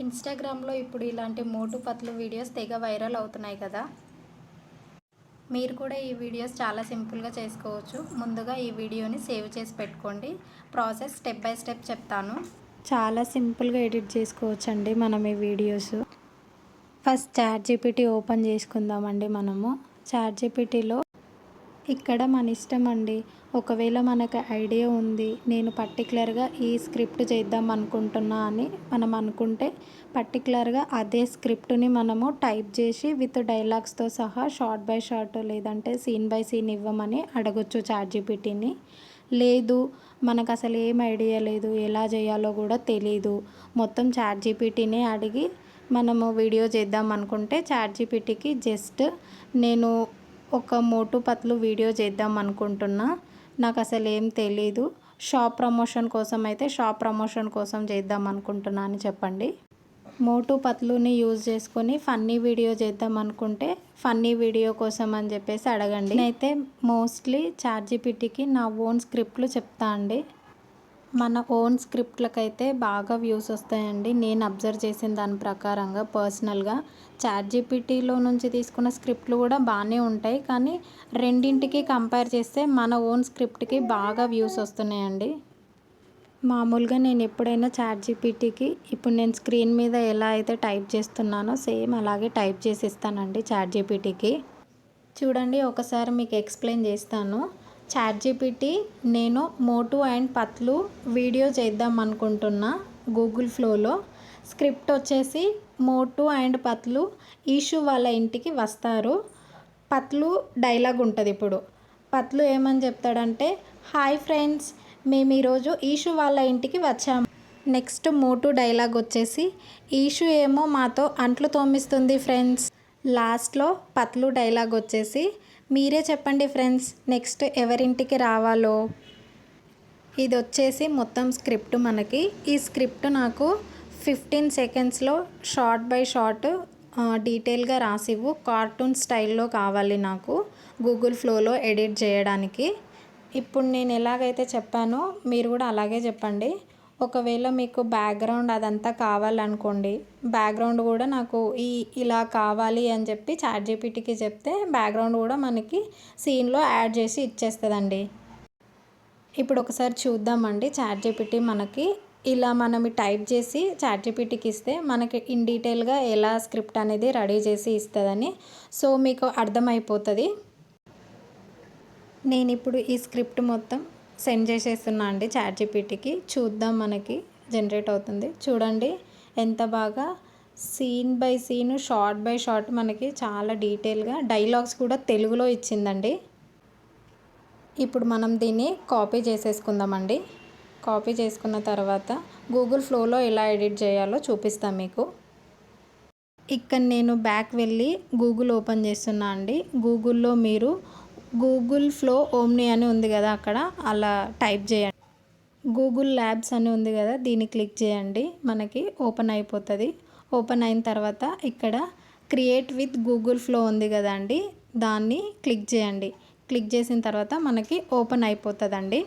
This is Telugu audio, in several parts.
ఇన్స్టాగ్రామ్లో ఇప్పుడు ఇలాంటి మోటు పత్లు వీడియోస్ తెగ వైరల్ అవుతున్నాయి కదా. మీరు కూడా ఈ వీడియోస్ చాలా సింపుల్గా చేసుకోవచ్చు. ముందుగా ఈ వీడియోని సేవ్ చేసి పెట్టుకోండి. ప్రాసెస్ స్టెప్ బై స్టెప్ చెప్తాను. చాలా సింపుల్గా ఎడిట్ చేసుకోవచ్చు అండి మనం ఈ వీడియోస్. ఫస్ట్ చాట్‌జీపీటీ ఓపెన్ చేసుకుందామండి. మనము చాట్‌జీపీటీలో ఇక్కడ మన ఇష్టం అండి. ఒకవేళ మనకు ఐడియా ఉంది, నేను పర్టికులర్గా ఈ స్క్రిప్ట్ చేద్దాం అనుకుంటున్నా అని మనం అనుకుంటే పర్టికులర్గా అదే స్క్రిప్ట్ని మనము టైప్ చేసి విత్ డైలాగ్స్తో సహా షార్ట్ బై షార్ట్ లేదంటే సీన్ బై సీన్ ఇవ్వమని అడగొచ్చు చాట్‌జీపీటీని. లేదు మనకు అసలు ఏం ఐడియా లేదు, ఎలా చేయాలో కూడా తెలీదు, మొత్తం చాట్‌జీపీటీనే అడిగి మనము వీడియో చేద్దాం అనుకుంటే చాట్‌జీపీటీకి జస్ట్ నేను ఒక మోటు పత్లు వీడియో చేద్దాం అనుకుంటున్నా, నాకు అసలు ఏం తెలీదు, షాప్ ప్రమోషన్ కోసం అయితే షాప్ ప్రమోషన్ కోసం చేద్దాం అనుకుంటున్నా అని చెప్పండి. మోటు పత్లుని యూజ్ చేసుకొని ఫన్నీ వీడియో చేద్దాం అనుకుంటే ఫన్నీ వీడియో కోసం అని చెప్పేసి అడగండి. నేనైతే మోస్ట్లీ చాట్‌జీపీటీకి నా ఓన్ స్క్రిప్ట్లు చెప్తా అండి. మన ఓన్ స్క్రిప్ట్లకైతే బాగా వ్యూస్ వస్తాయండి. నేను అబ్జర్వ్ చేసిన దాని ప్రకారంగా పర్సనల్గా చాట్‌జీపీటీలో నుంచి తీసుకున్న స్క్రిప్ట్లు కూడా బాగానే ఉంటాయి, కానీ రెండింటికి కంపేర్ చేస్తే మన ఓన్ స్క్రిప్ట్కి బాగా వ్యూస్ వస్తున్నాయండి. మామూలుగా నేను ఎప్పుడైనా చాట్‌జీపీటీకి ఇప్పుడు నేను స్క్రీన్ మీద ఎలా అయితే టైప్ చేస్తున్నానో సేమ్ అలాగే టైప్ చేసి ఇస్తానండి చాట్‌జీపీటీకి. చూడండి, ఒకసారి మీకు ఎక్స్ప్లెయిన్ చేస్తాను. చాట్‌జీపీటీ, నేను మోటు అండ్ పత్లు వీడియో చేద్దాం అనుకుంటున్నా గూగుల్ ఫ్లోలో. స్క్రిప్ట్ వచ్చేసి మోటు అండ్ పత్లు ఈషు వాళ్ళ ఇంటికి వస్తారు. పత్లు డైలాగ్ ఉంటుంది. ఇప్పుడు పత్లు ఏమని చెప్తాడంటే, హాయ్ ఫ్రెండ్స్, మేము ఈరోజు ఈషు వాళ్ళ ఇంటికి వచ్చాము. నెక్స్ట్ మోటు డైలాగ్ వచ్చేసి, ఈషు ఏమో మాతో అంట్లు తోమిస్తుంది ఫ్రెండ్స్. లాస్ట్లో పత్లు డైలాగ్ వచ్చేసి, మీరే చెప్పండి ఫ్రెండ్స్ నెక్స్ట్ ఎవరింటికి రావాలో. ఇది వచ్చేసి మొత్తం స్క్రిప్ట్ మనకి. ఈ స్క్రిప్ట్ నాకు 15 సెకండ్స్లో షార్ట్ బై షార్ట్ డీటెయిల్గా రాసివ్వు, కార్టూన్ స్టైల్లో కావాలి నాకు గూగుల్ ఫ్లోలో ఎడిట్ చేయడానికి. ఇప్పుడు నేను ఎలాగైతే చెప్పానో మీరు కూడా అలాగే చెప్పండి. ఒకవేళ మీకు బ్యాక్గ్రౌండ్ అదంతా కావాలనుకోండి, బ్యాక్గ్రౌండ్ కూడా నాకు ఇలా కావాలి అని చెప్పి చాట్‌జీపీటీకి చెప్తే బ్యాక్గ్రౌండ్ కూడా మనకి సీన్లో యాడ్ చేసి ఇచ్చేస్తుందండి. ఇప్పుడు ఒకసారి చూద్దామండి. చాట్‌జీపీటీ మనకి ఇలా మనం టైప్ చేసి చాట్‌జీపీటీకి ఇస్తే మనకి ఇన్ డీటెయిల్గా ఎలా స్క్రిప్ట్ అనేది రెడీ చేసి ఇస్తుందని. సో మీకు అర్థమైపోతుంది. నేను ఇప్పుడు ఈ స్క్రిప్ట్ మొత్తం సెండ్ చేసేస్తున్నా అండి చాట్‌జీపీటీకి. చూద్దాం మనకి జనరేట్ అవుతుంది. చూడండి ఎంత బాగా scene by scene shot by shot మనకి చాలా డీటెయిల్గా డైలాగ్స్ కూడా తెలుగులో ఇచ్చిందండి. ఇప్పుడు మనం దీన్ని కాపీ చేసేసుకుందామండి. కాపీ చేసుకున్న తర్వాత గూగుల్ ఫ్లోలో ఎలా ఎడిట్ చేయాలో చూపిస్తాను మీకు. ఇక్కడ నేను బ్యాక్ వెళ్ళి గూగుల్ ఓపెన్ చేస్తున్నా అండి. గూగుల్లో మీరు గూగుల్ ఫ్లో ఓమ్ని అని ఉంది కదా, అక్కడ అలా టైప్ చేయండి. గూగుల్ ల్యాబ్స్ అని ఉంది కదా, దీన్ని క్లిక్ చేయండి. మనకి ఓపెన్ అయిపోతుంది. ఓపెన్ అయిన తర్వాత ఇక్కడ క్రియేట్ విత్ గూగుల్ ఫ్లో ఉంది కదా అండి, దాన్ని క్లిక్ చేయండి. క్లిక్ చేసిన తర్వాత మనకి ఓపెన్ అయిపోతుందండి.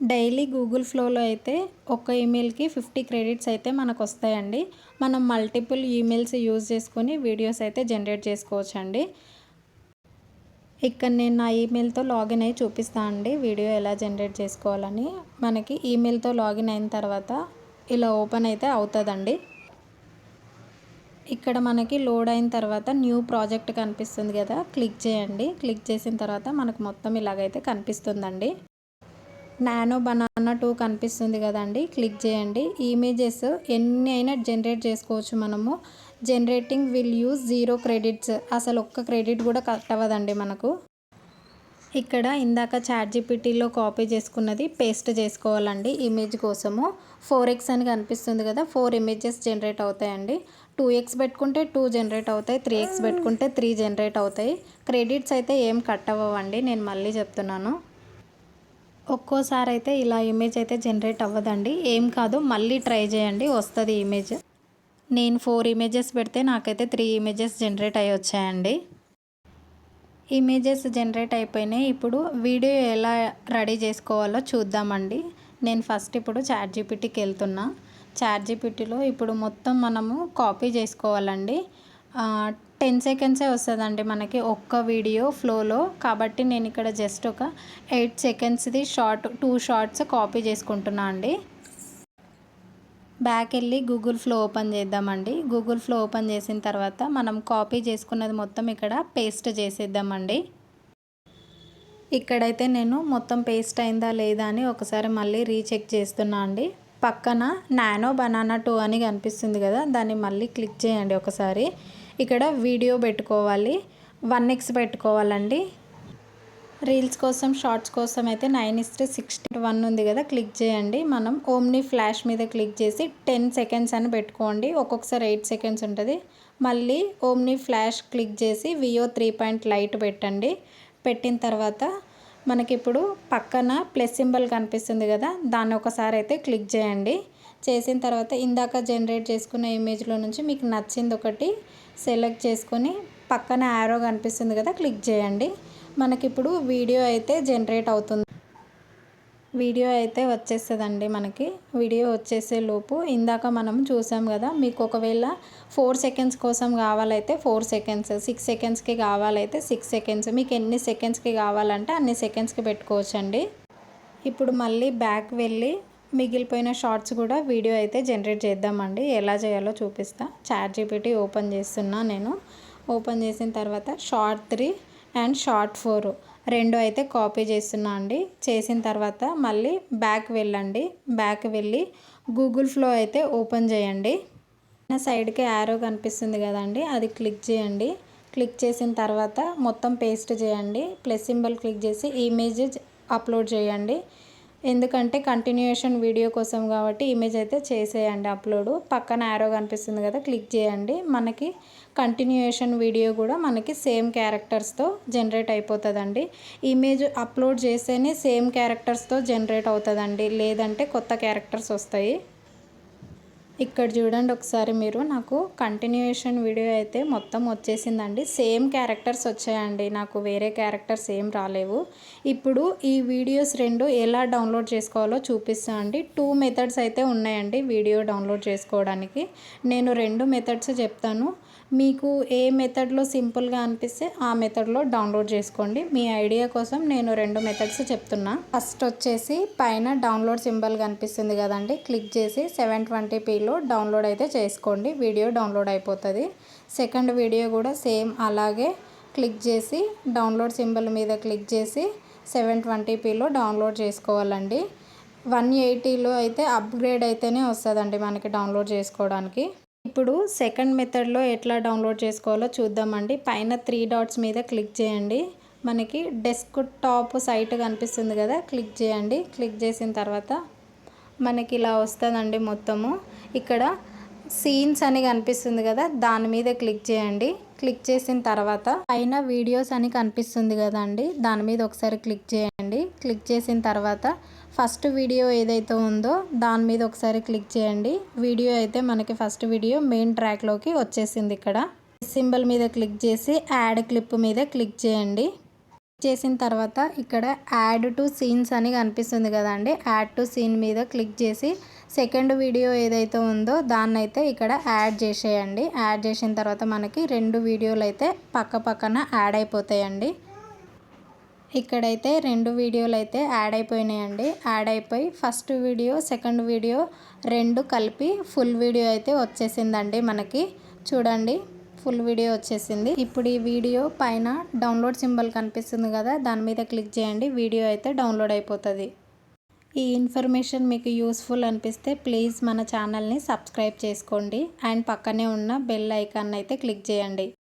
డైలీ గూగుల్ ఫ్లోలో అయితే ఒక ఈమెయిల్కి 50 క్రెడిట్స్ అయితే మనకు వస్తాయండి. మనం మల్టిపుల్ ఈమెయిల్స్ యూజ్ చేసుకొని వీడియోస్ అయితే జనరేట్ చేసుకోవచ్చండి. ఇక్కడ నేను నా ఈమెయిల్తో లాగిన్ అయ్యి చూపిస్తాను అండి వీడియో ఎలా జనరేట్ చేసుకోవాలని. మనకి ఈమెయిల్తో లాగిన్ అయిన తర్వాత ఇలా ఓపెన్ అయితే అవుతుందండి. ఇక్కడ మనకి లోడ్ అయిన తర్వాత న్యూ ప్రాజెక్ట్ కనిపిస్తుంది కదా, క్లిక్ చేయండి. క్లిక్ చేసిన తర్వాత మనకు మొత్తం ఇలాగైతే కనిపిస్తుందండి. నానో బనానా 2 కనిపిస్తుంది కదండి, క్లిక్ చేయండి. ఇమేజెస్ ఎన్ని అయినా జనరేట్ చేసుకోవచ్చు మనము. జనరేటింగ్ విల్ యూజ్ 0 క్రెడిట్స్, అసలు ఒక్క క్రెడిట్ కూడా కట్ అవ్వదండి మనకు. ఇక్కడ ఇందాక చాట్‌జీపీటీలో కాపీ చేసుకున్నది పేస్ట్ చేసుకోవాలండి ఇమేజ్ కోసము. 4x అని కనిపిస్తుంది కదా, 4 ఇమేజెస్ జనరేట్ అవుతాయండి. 2x పెట్టుకుంటే 2 జనరేట్ అవుతాయి, 3x పెట్టుకుంటే 3 జనరేట్ అవుతాయి. క్రెడిట్స్ అయితే ఏం కట్ అవ్వండి, నేను మళ్ళీ చెప్తున్నాను. ఒక్కోసారి అయితే ఇలా ఇమేజ్ అయితే జనరేట్ అవ్వదండి, ఏం కాదు, మళ్ళీ ట్రై చేయండి, వస్తుంది ఇమేజ్. నేను 4 ఇమేజెస్ పెడితే నాకైతే 3 ఇమేజెస్ జనరేట్ అయ్యి వచ్చాయండి. ఇమేజెస్ జనరేట్ అయిపోయినాయి. ఇప్పుడు వీడియో ఎలా రెడీ చేసుకోవాలో చూద్దామండి. నేను ఫస్ట్ ఇప్పుడు చాట్‌జీపీటీకి వెళ్తున్నా. చాట్‌జీపీటీలో ఇప్పుడు మొత్తం మనము కాపీ చేసుకోవాలండి. 10 సెకండ్సే వస్తుందండి మనకి ఒక్క వీడియో ఫ్లోలో. కాబట్టి నేను ఇక్కడ జస్ట్ ఒక 8 సెకండ్స్ది 2 షార్ట్స్ కాపీ చేసుకుంటున్నా అండి. బ్యాక్ వెళ్ళి గూగుల్ ఫ్లో ఓపెన్ చేద్దామండి. గూగుల్ ఫ్లో ఓపెన్ చేసిన తర్వాత మనం కాపీ చేసుకున్నది మొత్తం ఇక్కడ పేస్ట్ చేసేద్దామండి. ఇక్కడైతే నేను మొత్తం పేస్ట్ అయిందా లేదా అని ఒకసారి మళ్ళీ రీచెక్ చేస్తున్నా అండి. పక్కన నానో బనానా 2 అని కనిపిస్తుంది కదా, దాన్ని మళ్ళీ క్లిక్ చేయండి ఒకసారి. ఇక్కడ వీడియో పెట్టుకోవాలి, 1x పెట్టుకోవాలండి. రీల్స్ కోసం షార్ట్స్ కోసం అయితే 9:16:1 ఉంది కదా, క్లిక్ చేయండి. మనం ఓమ్ని ఫ్లాష్ మీద క్లిక్ చేసి 10 సెకండ్స్ అని పెట్టుకోండి. ఒక్కొక్కసారి 8 సెకండ్స్ ఉంటుంది. మళ్ళీ ఓమ్ని ఫ్లాష్ క్లిక్ చేసి వియో 3 పాయింట్ లైట్ పెట్టండి. పెట్టిన తర్వాత మనకిప్పుడు పక్కన ప్లస్ సింబల్ కనిపిస్తుంది కదా, దాన్ని ఒకసారి అయితే క్లిక్ చేయండి. చేసిన తర్వాత ఇందాక జనరేట్ చేసుకున్న ఇమేజ్లో నుంచి మీకు నచ్చింది ఒకటి సెలెక్ట్ చేసుకొని పక్కన యారో కనిపిస్తుంది కదా, క్లిక్ చేయండి. మనకిప్పుడు వీడియో అయితే జనరేట్ అవుతుంది. వీడియో అయితే వచ్చేస్తుందండి. మనకి వీడియో వచ్చేసే లోపు ఇందాక మనం చూసాం కదా, మీకు ఒకవేళ 4 సెకండ్స్ కోసం కావాలైతే 4 సెకండ్స్, 6 సెకండ్స్కి కావాలైతే 6 సెకండ్స్, మీకు ఎన్ని సెకండ్స్కి కావాలంటే అన్ని సెకండ్స్కి పెట్టుకోవచ్చండి. ఇప్పుడు మళ్ళీ బ్యాక్ వెళ్ళి మిగిలిపోయిన షార్ట్స్ కూడా వీడియో అయితే జనరేట్ చేద్దామండి. ఎలా చేయాలో చూపిస్తా. చాట్‌జీపీటీ ఓపెన్ చేస్తున్నా నేను. ఓపెన్ చేసిన తర్వాత షార్ట్ 3 అండ్ షార్ట్ 4 రెండు అయితే కాపీ చేస్తున్నా అండి. చేసిన తర్వాత మళ్ళీ బ్యాక్ వెళ్ళండి. బ్యాక్ వెళ్ళి గూగుల్ ఫ్లో అయితే ఓపెన్ చేయండి. సైడ్కి యారో కనిపిస్తుంది కదండి, అది క్లిక్ చేయండి. క్లిక్ చేసిన తర్వాత మొత్తం పేస్ట్ చేయండి. ప్లస్ సింబల్ క్లిక్ చేసి ఇమేజ్ అప్లోడ్ చేయండి. ఎందుకంటే కంటిన్యూయేషన్ వీడియో కోసం కాబట్టి ఇమేజ్ అయితే చేసేయండి అప్లోడ్. పక్కన యారో కనిపిస్తుంది కదా, క్లిక్ చేయండి. మనకి కంటిన్యూయేషన్ వీడియో కూడా మనకి సేమ్ క్యారెక్టర్స్తో జనరేట్ అయిపోతుందండి. ఇమేజ్ అప్లోడ్ చేస్తేనే సేమ్ క్యారెక్టర్స్తో జనరేట్ అవుతుందండి, లేదంటే కొత్త క్యారెక్టర్స్ వస్తాయి. ఇక్కడ చూడండి ఒకసారి మీరు, నాకు కంటిన్యూయేషన్ వీడియో అయితే మొత్తం వచ్చేసిందండి. సేమ్ క్యారెక్టర్స్ వచ్చాయండి, నాకు వేరే క్యారెక్టర్స్ ఏం రాలేవు. ఇప్పుడు ఈ వీడియోస్ రెండు ఎలా డౌన్లోడ్ చేసుకోవాలో చూపిస్తాను అండి. 2 మెథడ్స్ అయితే ఉన్నాయండి వీడియో డౌన్లోడ్ చేసుకోవడానికి. నేను 2 మెథడ్స్ చెప్తాను. మీకు ఏ మెథడ్లో సింపుల్గా అనిపిస్తే ఆ మెథడ్లో డౌన్లోడ్ చేసుకోండి. మీ ఐడియా కోసం నేను 2 మెథడ్స్ చెప్తున్నా. ఫస్ట్ వచ్చేసి పైన డౌన్లోడ్ సింబల్ కనిపిస్తుంది కదండి, క్లిక్ చేసి 720pలో డౌన్లోడ్ అయితే చేసుకోండి. వీడియో డౌన్లోడ్ అయిపోతుంది. సెకండ్ వీడియో కూడా సేమ్ అలాగే క్లిక్ చేసి డౌన్లోడ్ సింబల్ మీద క్లిక్ చేసి 720pలో డౌన్లోడ్ చేసుకోవాలండి. 180లో అయితే అప్గ్రేడ్ అయితేనే వస్తుందండి మనకి డౌన్లోడ్ చేసుకోవడానికి. ఇప్పుడు సెకండ్ మెథడ్లో ఎట్లా డౌన్లోడ్ చేసుకోవాలో చూద్దామండి. పైన 3 డాట్స్ మీద క్లిక్ చేయండి. మనకి డెస్క్ టాప్ సైట్ కనిపిస్తుంది కదా, క్లిక్ చేయండి. క్లిక్ చేసిన తర్వాత మనకి ఇలా వస్తుందండి మొత్తము. ఇక్కడ సీన్స్ అని కనిపిస్తుంది కదా, దాని మీద క్లిక్ చేయండి. క్లిక్ చేసిన తర్వాత పైన వీడియోస్ అని కనిపిస్తుంది కదండి, దాని మీద ఒకసారి క్లిక్ చేయండి. క్లిక్ చేసిన తర్వాత ఫస్ట్ వీడియో ఏదైతే ఉందో దాని మీద ఒకసారి క్లిక్ చేయండి. వీడియో అయితే మనకి ఫస్ట్ వీడియో మెయిన్ ట్రాక్లోకి వచ్చేసింది. ఇక్కడ సింబల్ మీద క్లిక్ చేసి యాడ్ క్లిప్ మీద క్లిక్ చేయండి. చేసిన తర్వాత ఇక్కడ యాడ్ టు సీన్స్ అని కనిపిస్తుంది కదండి, యాడ్ టు సీన్ మీద క్లిక్ చేసి సెకండ్ వీడియో ఏదైతే ఉందో దాన్ని అయితే ఇక్కడ యాడ్ చేసేయండి. యాడ్ చేసిన తర్వాత మనకి 2 వీడియోలు అయితే పక్క పక్కన యాడ్ అయిపోతాయండి. ఇక్కడైతే 2 వీడియోలు అయితే యాడ్ అయిపోయినాయండి. యాడ్ అయిపోయి ఫస్ట్ వీడియో సెకండ్ వీడియో 2 కలిపి ఫుల్ వీడియో అయితే వచ్చేసిందండి మనకి. చూడండి, ఫుల్ వీడియో వచ్చేసింది. ఇప్పుడు ఈ వీడియో పైన డౌన్లోడ్ సింబల్ కనిపిస్తుంది కదా, దాని మీద క్లిక్ చేయండి. వీడియో అయితే డౌన్లోడ్ అయిపోతుంది. ఈ ఇన్ఫర్మేషన్ మీకు యూస్ఫుల్ అనిపిస్తే ప్లీజ్ మన ఛానల్ని సబ్స్క్రైబ్ చేసుకోండి అండ్ పక్కనే ఉన్న బెల్ ఐకాన్ అయితే క్లిక్ చేయండి.